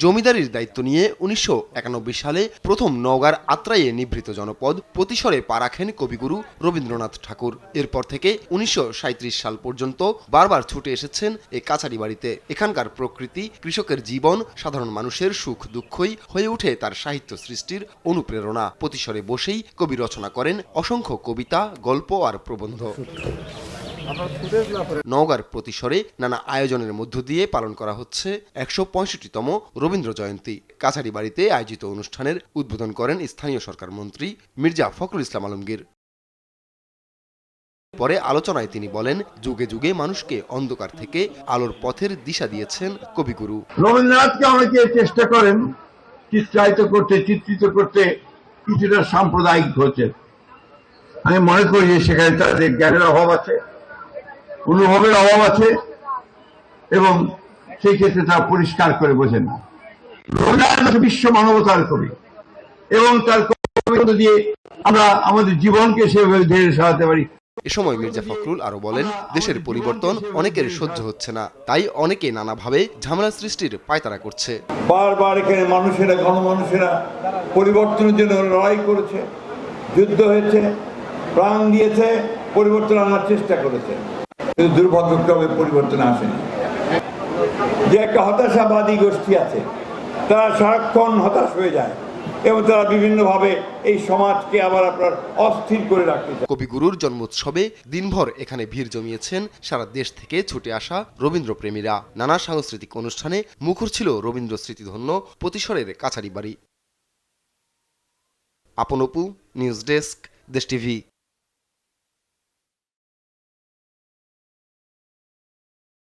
জমিদারির দায়িত্ব নিয়ে ১৯৯১ সালে প্রথম নওগাঁর আত্রাইয়ে নিভৃত জনপদ প্রতিশরে পা রাখেন কবিগুরু রবীন্দ্রনাথ ঠাকুর। এরপর থেকে ১৯৩৭ সাল পর্যন্ত বারবার ছুটে এসেছেন এই কাছারি বাড়িতে। এখানকার প্রকৃতি, কৃষকের জীবন, সাধারণ মানুষের সুখ দুঃখই হয়ে ওঠে তার সাহিত্য সৃষ্টির অনুপ্রেরণা। প্রতিশরে বসেই কবি রচনা করেন অসংখ্য কবিতা, গল্প আর প্রবন্ধ। নওগাঁর প্রতিশরে নানা আয়োজনের মধ্য দিয়ে পালন করা হচ্ছে ১৬৫তম রবীন্দ্র জয়ন্তী। কাছারি বাড়িতে আয়োজিত অনুষ্ঠানের উদ্বোধন করেন স্থানীয় সরকার মন্ত্রী মির্জা ফখরুল ইসলাম আলমগীর। পরে আলোচনায় তিনি বলেন, যুগে যুগে মানুষকে অন্ধকার থেকে আলোর পথের দিশা দিয়েছেন কবিগুরু। রবীন্দ্রনাথকে অনেকে চেষ্টা করেন চিত্রিত করতে কিছুটা সাম্প্রদায়িক হচ্ছে। আমি মনে করি যে সেখানে তাদের জ্ঞানের অভাব আছে, অনুভবের অভাব আছে, এবং সেই ক্ষেত্রে তা পরিষ্কার করে বোঝেন না। রবীন্দ্রনাথ বিশ্ব মানবতার কবি, এবং তার কবিতা দিয়ে আমরা আমাদের জীবনকে সেভাবে ধীরে সাজাতে পারি। এ সময় মির্জা ফখরুল আরো বলেন, দেশের পরিবর্তন অনেকের সহ্য হচ্ছে না, তাই অনেকে নানাভাবে ঝামেলা সৃষ্টির পায়তারা করছে। বারবার এখানে গণমানুষেরা পরিবর্তনের জন্য লড়াই করেছে, যুদ্ধ হয়েছে, প্রাণ দিয়েছে, পরিবর্তন আনার চেষ্টা করেছে, কিন্তু দুর্ভাগ্যক্রমে পরিবর্তন আসেনি। যে একটা হতাশাবাদী গোষ্ঠী আছে, তারা সারাক্ষণ হতাশ হয়ে যায় এবং তারা বিভিন্নভাবে এই সমাজকে আবার আপনার অস্থির করে রাখতে চায়। কবিগুরুর জন্মোৎসবে দিনভর এখানে ভিড় জমিয়েছেন সারা দেশ থেকে ছুটে আসা রবীন্দ্রপ্রেমীরা। নানা সাংস্কৃতিক অনুষ্ঠানে মুখর ছিল রবীন্দ্র স্মৃতিধন্য প্রতিশরের কাছারি বাড়ি। আপন অপু, নিউজ ডেস্ক, দেশ টিভি।